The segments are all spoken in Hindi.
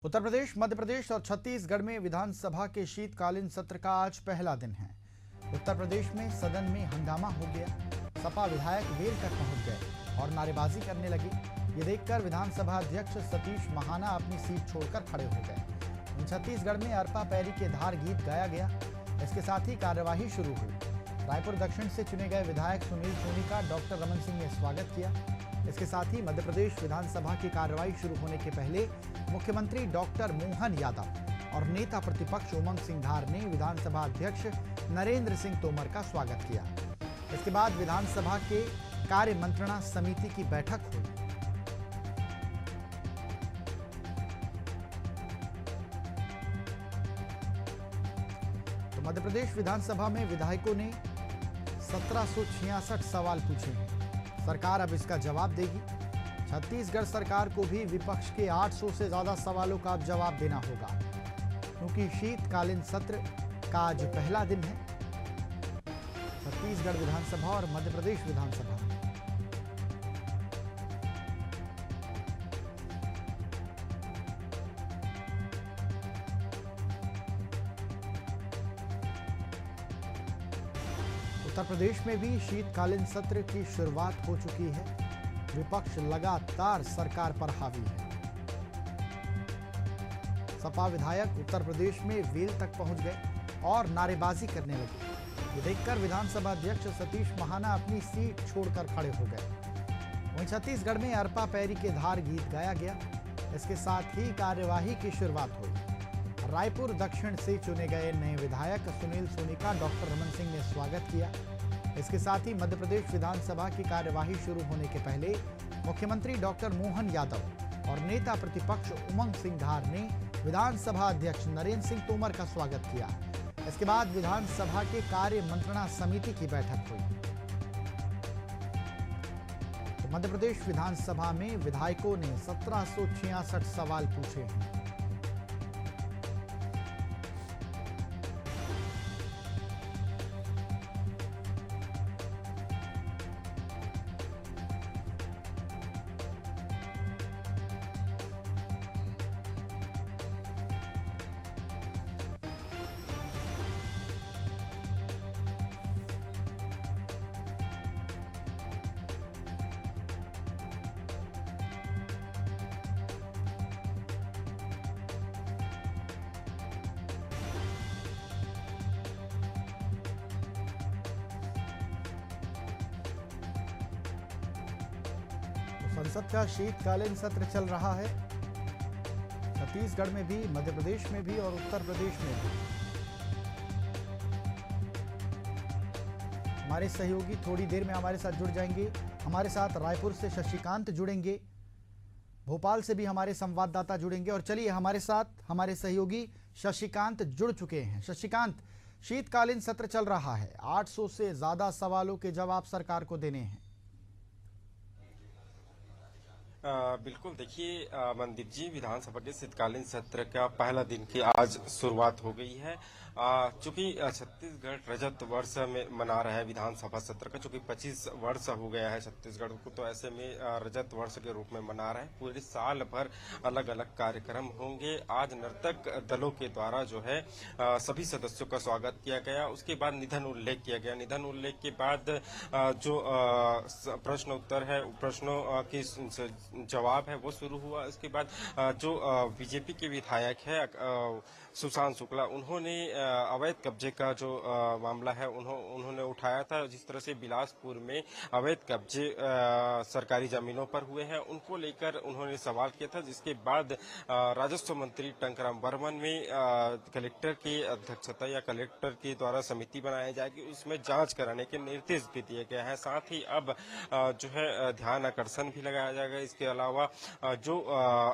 उत्तर प्रदेश, मध्य प्रदेश और छत्तीसगढ़ में विधानसभा के शीतकालीन सत्र का आज पहला दिन है। उत्तर प्रदेश में सदन में हंगामा हो गया। सपा विधायक वेल तक पहुंच गए और नारेबाजी करने लगे। ये देखकर विधानसभा अध्यक्ष सतीश महाना अपनी सीट छोड़कर खड़े हो गए। छत्तीसगढ़ में अरपा पैरी के धार गीत गाया गया। इसके साथ ही कार्यवाही शुरू हुई। रायपुर दक्षिण से चुने गए विधायक सुनील सोनी का डॉक्टर रमन सिंह ने स्वागत किया। इसके साथ ही मध्य प्रदेश विधानसभा की कार्यवाही शुरू होने के पहले मुख्यमंत्री डॉक्टर मोहन यादव और नेता प्रतिपक्ष उमंग सिंघार ने विधानसभा अध्यक्ष नरेंद्र सिंह तोमर का स्वागत किया। इसके बाद विधानसभा के कार्य मंत्रणा समिति की बैठक हुई। तो मध्य प्रदेश विधानसभा में विधायकों ने 1766 सवाल पूछे हैं। सरकार अब इसका जवाब देगी। छत्तीसगढ़ सरकार को भी विपक्ष के 800 से ज्यादा सवालों का अब जवाब देना होगा, क्योंकि शीतकालीन सत्र का आज पहला दिन है। छत्तीसगढ़ विधानसभा और मध्य प्रदेश विधानसभा में उत्तर प्रदेश में भी शीतकालीन सत्र की शुरुआत हो चुकी है। विपक्ष लगातार सरकार पर हावी है। सपा विधायक उत्तर प्रदेश में वेल तक पहुंच गए और नारेबाजी करने लगे। ये देखकर विधानसभा अध्यक्ष सतीश महाना अपनी सीट छोड़कर खड़े हो गए। वहीं छत्तीसगढ़ में अरपा पैरी के धार गीत गाया गया। इसके साथ ही कार्यवाही की शुरुआत हुई। रायपुर दक्षिण से चुने गए नए विधायक सुनील सोनी का डॉक्टर रमन सिंह ने स्वागत किया। इसके साथ ही मध्य प्रदेश विधानसभा की कार्यवाही शुरू होने के पहले मुख्यमंत्री डॉक्टर मोहन यादव और नेता प्रतिपक्ष उमंग सिंघार ने विधानसभा अध्यक्ष नरेंद्र सिंह तोमर का स्वागत किया। इसके बाद विधानसभा के कार्य मंत्रणा समिति की बैठक हुई। तो मध्य प्रदेश विधानसभा में विधायकों ने 1766 सवाल पूछे हैं। संसद का शीतकालीन सत्र चल रहा है। छत्तीसगढ़ में भी, मध्य प्रदेश में भी और उत्तर प्रदेश में भी। हमारे सहयोगी थोड़ी देर में हमारे साथ जुड़ जाएंगे। हमारे साथ रायपुर से शशिकांत जुड़ेंगे, भोपाल से भी हमारे संवाददाता जुड़ेंगे। और चलिए, हमारे साथ हमारे सहयोगी शशिकांत जुड़ चुके हैं। शशिकांत, शीतकालीन सत्र चल रहा है। 800 से ज्यादा सवालों के जवाब सरकार को देने हैं। बिल्कुल, देखिए मनदीप जी, विधानसभा के शीतकालीन सत्र का पहला दिन की आज शुरुआत हो गई है। चूंकि छत्तीसगढ़ रजत वर्ष में मना रहा है विधानसभा सत्र का, चूंकि 25 वर्ष हो गया है छत्तीसगढ़ को, तो ऐसे में रजत वर्ष के रूप में मना रहा है। पूरे साल भर अलग अलग कार्यक्रम होंगे। आज नर्तक दलों के द्वारा जो है सभी सदस्यों का स्वागत किया गया। उसके बाद निधन उल्लेख किया गया। निधन उल्लेख के बाद जो प्रश्न उत्तर है, प्रश्नों की जवाब है वो शुरू हुआ। इसके बाद जो बीजेपी के विधायक है सुशांत शुक्ला, उन्होंने अवैध कब्जे का जो मामला है उन्होंने उठाया था। जिस तरह से बिलासपुर में अवैध कब्जे सरकारी जमीनों पर हुए हैं, उनको लेकर उन्होंने सवाल किया था। जिसके बाद राजस्व मंत्री टंकराम वर्मन में कलेक्टर की अध्यक्षता या कलेक्टर के द्वारा समिति बनाई जाएगी, उसमें जांच कराने के निर्देश भी दिए गए हैं। साथ ही अब जो है ध्यान आकर्षण भी लगाया जाएगा। इसके अलावा जो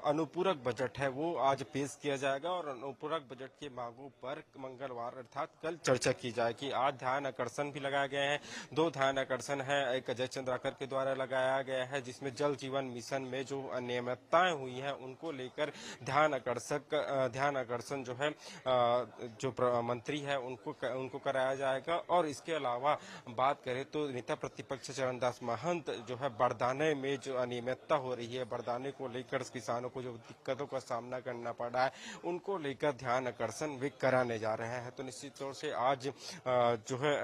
अनुपूरक बजट है वो आज पेश किया जाएगा और अनुपूरक बजट की मांगों पर मंगलवार अर्थात कल चर्चा की जाएगी। आज ध्यान आकर्षण भी लगाए गए हैं। 2 ध्यान आकर्षण है। एक अजय चंद्राकर के द्वारा लगाया गया है, जिसमें जल जीवन मिशन में जो अनियमितताएं हुई हैं उनको लेकर ध्यान आकर्षण जो है जो मंत्री है उनको कराया जाएगा। और इसके अलावा बात करें तो नेता प्रतिपक्ष चरणदास महंत जो है बरदाने में जो अनियमितता हो रही है, बारदाने को लेकर किसानों को जो दिक्कतों का सामना करना पड़ रहा है उनको लेकर ध्यान आकर्षण भी कराने जा रहे हैं। तो निश्चित तौर से आज जो है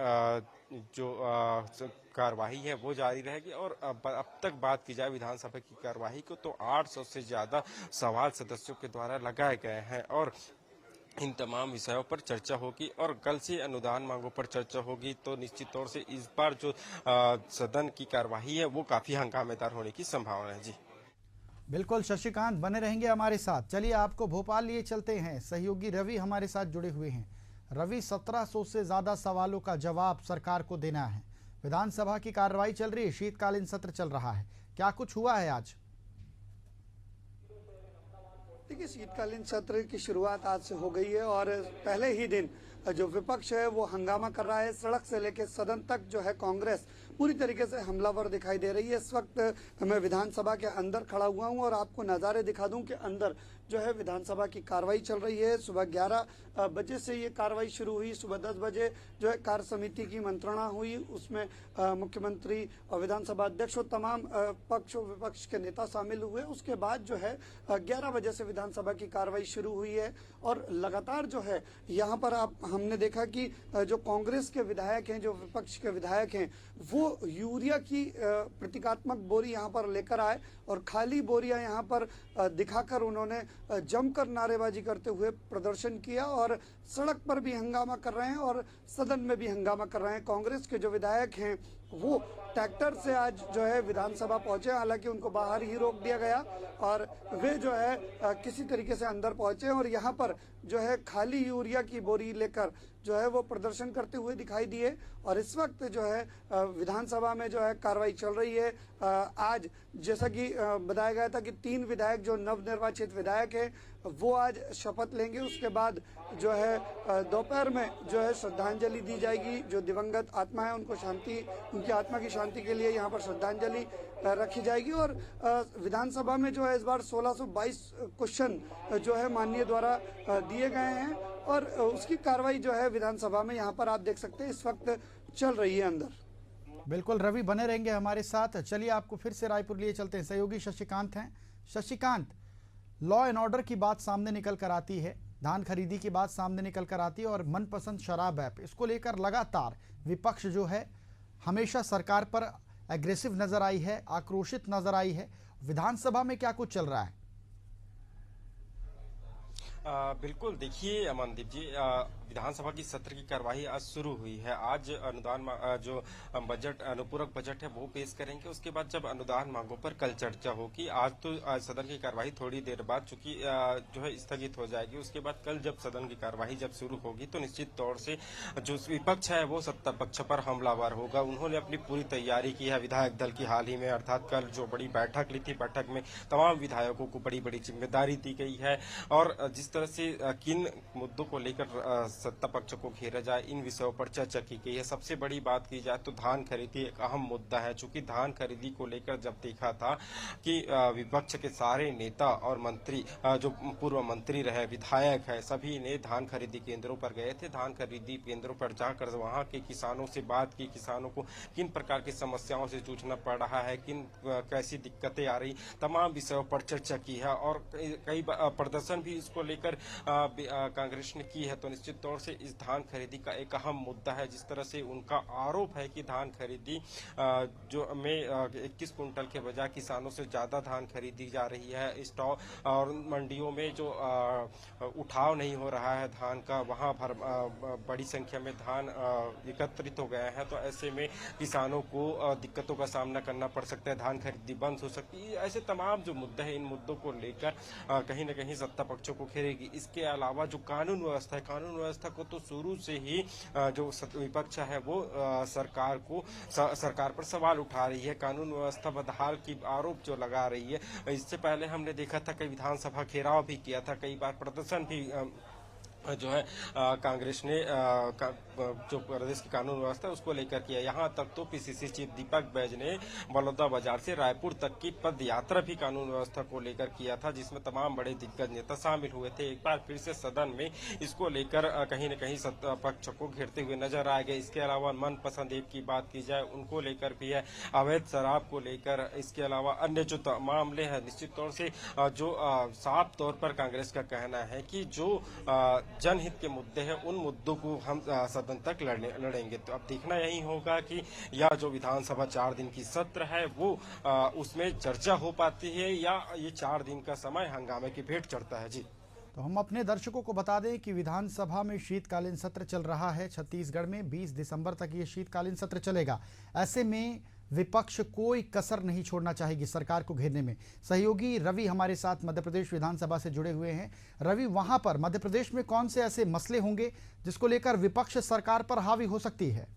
कार्यवाही है वो जारी रहेगी। और अब तक बात की जाए विधानसभा की कार्यवाही को तो 800 से ज्यादा सवाल सदस्यों के द्वारा लगाए गए हैं और इन तमाम विषयों पर चर्चा होगी और कल से अनुदान मांगों पर चर्चा होगी। तो निश्चित तौर से इस बार जो सदन की कार्यवाही है वो काफी हंगामेदार होने की संभावना है। जी बिल्कुल शशिकांत, बने रहेंगे हमारे साथ। चलिए आपको भोपाल लिए चलते हैं, सहयोगी रवि हमारे साथ जुड़े हुए हैं। रवि, 1700 से ज्यादा सवालों का जवाब सरकार को देना है। विधानसभा की कार्रवाई चल रही है, शीतकालीन सत्र चल रहा है, क्या कुछ हुआ है आज? देखिए, शीतकालीन सत्र की शुरुआत आज से हो गई है और पहले ही दिन जो विपक्ष है वो हंगामा कर रहा है। सड़क से लेकर सदन तक जो है कांग्रेस पूरी तरीके से हमलावर दिखाई दे रही है। इस वक्त मैं विधानसभा के अंदर खड़ा हुआ हूं और आपको नज़ारे दिखा दूं कि अंदर जो है विधानसभा की कार्रवाई चल रही है। सुबह 11 बजे से ये कार्रवाई शुरू हुई। सुबह 10 बजे जो है कार्य समिति की मंत्रणा हुई, उसमें मुख्यमंत्री और विधानसभा अध्यक्ष और तमाम पक्ष और विपक्ष के नेता शामिल हुए। उसके बाद जो है 11 बजे से विधानसभा की कार्रवाई शुरू हुई है और लगातार जो है यहाँ पर हमने देखा कि जो कांग्रेस के विधायक हैं, जो विपक्ष के विधायक हैं, वो यूरिया की प्रतीकात्मक बोरी यहाँ पर लेकर आए और खाली बोरियां यहाँ पर दिखाकर उन्होंने जमकर नारेबाजी करते हुए प्रदर्शन किया और सड़क पर भी हंगामा कर रहे हैं और सदन में भी हंगामा कर रहे हैं। कांग्रेस के जो विधायक हैं वो ट्रैक्टर से आज जो है विधानसभा पहुंचे, हालांकि उनको बाहर ही रोक दिया गया और वे जो है किसी तरीके से अंदर पहुंचे और यहाँ पर जो है खाली यूरिया की बोरी लेकर जो है वो प्रदर्शन करते हुए दिखाई दिए। और इस वक्त जो है विधानसभा में जो है कार्रवाई चल रही है। आज जैसा कि बताया गया था कि 3 विधायक जो नवनिर्वाचित विधायक हैं वो आज शपथ लेंगे। उसके बाद जो है दोपहर में जो है श्रद्धांजलि दी जाएगी। जो दिवंगत आत्मा है उनको शांति, उनकी आत्मा की शांति के लिए यहाँ पर श्रद्धांजलि रखी जाएगी। और विधानसभा में जो है इस बार 1622 क्वेश्चन जो है माननीय द्वारा दिए गए हैं और उसकी कार्रवाई जो है विधानसभा में यहाँ पर आप देख सकते हैं इस वक्त चल रही है अंदर। बिल्कुल रवि, बने रहेंगे हमारे साथ। चलिए आपको फिर से रायपुर लिए चलते हैं, सहयोगी शशिकांत हैं। शशिकांत, लॉ एंड ऑर्डर की बात सामने निकल कर आती है, धान खरीदी की बात सामने निकल कर आती है और मनपसंद शराब ऐप, इसको लेकर लगातार विपक्ष जो है हमेशा सरकार पर एग्रेसिव नजर आई है, आक्रोशित नजर आई है। विधानसभा में क्या कुछ चल रहा है? बिल्कुल, देखिए अमनदीप जी, विधानसभा की सत्र की कार्यवाही आज शुरू हुई है। आज अनुदान जो बजट अनुपूरक बजट है वो पेश करेंगे। उसके बाद जब अनुदान मांगों पर कल चर्चा होगी। आज तो सदन की कार्यवाही थोड़ी देर बाद चूंकि जो है स्थगित हो जाएगी। उसके बाद कल जब सदन की कार्यवाही जब शुरू होगी तो निश्चित तौर से जो विपक्ष है वो सत्ता पक्ष पर हमलावर होगा। उन्होंने अपनी पूरी तैयारी की है विधायक दल की हाल ही में, अर्थात कल जो बड़ी बैठक ली थी, बैठक में तमाम विधायकों को बड़ी बड़ी जिम्मेदारी दी गई है और जिस तरह से किन मुद्दों को लेकर सत्ता पक्ष को घेरा जाए, इन विषयों पर चर्चा की गई है। सबसे बड़ी बात की जाए तो धान खरीदी एक अहम मुद्दा है। चूंकि धान खरीदी को लेकर जब देखा था कि विपक्ष के सारे नेता और मंत्री, जो पूर्व मंत्री रहे, विधायक है, सभी ने धान खरीदी केंद्रों पर गए थे। धान खरीदी केंद्रों पर जाकर वहां के किसानों से बात की, किसानों को किन प्रकार की समस्याओं से जूझना पड़ रहा है, किन कैसी दिक्कतें आ रही, तमाम विषयों पर चर्चा की है और कई प्रदर्शन भी इसको लेकर कांग्रेस ने की है। तो निश्चित तौर से इस धान खरीदी का एक अहम मुद्दा है। जिस तरह से उनका आरोप है कि धान खरीदी जो में 21 कुंटल के बजाय किसानों से ज्यादा धान खरीदी जा रही है। स्टॉक और मंडियों में जो उठाव नहीं हो रहा है धान का, वहां बड़ी संख्या में धान एकत्रित हो गए हैं। तो ऐसे में किसानों को दिक्कतों का सामना करना पड़ सकता है, धान खरीदी बंद हो सकती है। ऐसे तमाम जो मुद्दे हैं, इन मुद्दों को लेकर कहीं न कहीं सत्ता पक्षों को घेरेगी। इसके अलावा जो कानून व्यवस्था है, कानून व्यवस्था को तो शुरू से ही जो विपक्ष है वो सरकार पर सवाल उठा रही है, कानून व्यवस्था बदहाल की आरोप जो लगा रही है। इससे पहले हमने देखा था कि विधानसभा घेराव भी किया था, कई बार प्रदर्शन भी जो है कांग्रेस ने जो प्रदेश की कानून व्यवस्था है उसको लेकर किया। यहाँ तक तो पीसीसी चीफ दीपक बैज ने बलौदा बाजार से रायपुर तक की पद यात्रा भी कानून व्यवस्था को लेकर किया था, जिसमें तमाम बड़े दिग्गज नेता शामिल हुए थे। एक बार फिर से सदन में इसको लेकर कहीं न कहीं सत्ता पक्ष को घेरते हुए नजर आ गए। इसके अलावा मनपसंद ऐप की बात की जाए उनको लेकर भी है, अवैध शराब को लेकर, इसके अलावा अन्य जो मामले हैं, निश्चित तौर से जो साफ तौर पर कांग्रेस का कहना है कि जो जनहित के मुद्दे हैं उन मुद्दों को हम सदन तक लड़ेंगे। तो अब देखना यही होगा कि यह जो विधानसभा 4 दिन की सत्र है वो उसमें चर्चा हो पाती है या ये 4 दिन का समय हंगामे की भेंट चढ़ता है। जी, तो हम अपने दर्शकों को बता दें कि विधानसभा में शीतकालीन सत्र चल रहा है। छत्तीसगढ़ में 20 दिसंबर तक ये शीतकालीन सत्र चलेगा। ऐसे में विपक्ष कोई कसर नहीं छोड़ना चाहेगी सरकार को घेरने में। सहयोगी रवि हमारे साथ मध्य प्रदेश विधानसभा से जुड़े हुए हैं। रवि, वहां पर मध्य प्रदेश में कौन से ऐसे मसले होंगे जिसको लेकर विपक्ष सरकार पर हावी हो सकती है?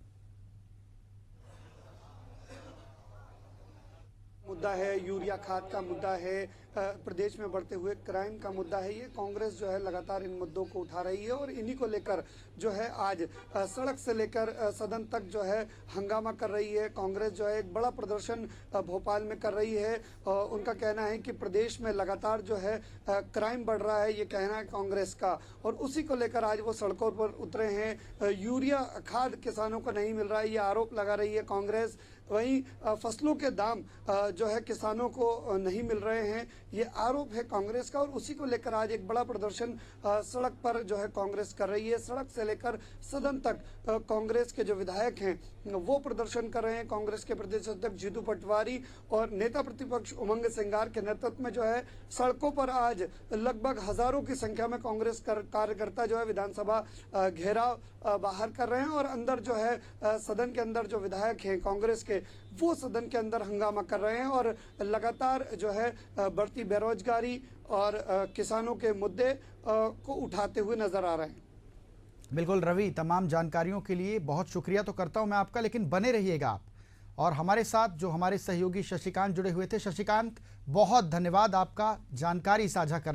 मुद्दा है, यूरिया खाद का मुद्दा है, प्रदेश में बढ़ते हुए क्राइम का मुद्दा है। ये कांग्रेस जो है लगातार इन मुद्दों को उठा रही है और इन्हीं को लेकर जो है आज सड़क से लेकर सदन तक जो है हंगामा कर रही है। कांग्रेस जो है एक बड़ा प्रदर्शन भोपाल में कर रही है। उनका कहना है कि प्रदेश में लगातार जो है क्राइम बढ़ रहा है, ये कहना है कांग्रेस का, और उसी को लेकर आज वो सड़कों पर उतरे हैं। यूरिया खाद किसानों को नहीं मिल रहा है, ये आरोप लगा रही है कांग्रेस। वहीं फसलों के दाम जो है किसानों को नहीं मिल रहे हैं, ये आरोप है कांग्रेस का, और उसी को लेकर आज एक बड़ा प्रदर्शन सड़क पर जो है कांग्रेस कर रही है। सड़क से लेकर सदन तक कांग्रेस के जो विधायक हैं वो प्रदर्शन कर रहे हैं। कांग्रेस के प्रदेश अध्यक्ष जीतू पटवारी और नेता प्रतिपक्ष उमंग सिंगार के नेतृत्व में जो है सड़कों पर आज लगभग हजारों की संख्या में कांग्रेस कार्यकर्ता जो है विधानसभा घेराव बाहर कर रहे हैं, और अंदर जो है सदन के अंदर जो विधायक हैं कांग्रेस के, वो सदन के अंदर हंगामा कर रहे हैं और लगातार जो है बढ़ती बेरोजगारी और किसानों के मुद्दे को उठाते हुए नजर आ रहे हैं। बिल्कुल रवि, तमाम जानकारियों के लिए बहुत शुक्रिया तो करता हूं मैं आपका, लेकिन बने रहिएगा आप। और हमारे साथ जो हमारे सहयोगी शशिकांत जुड़े हुए थे, शशिकांत बहुत धन्यवाद आपका जानकारी साझा करने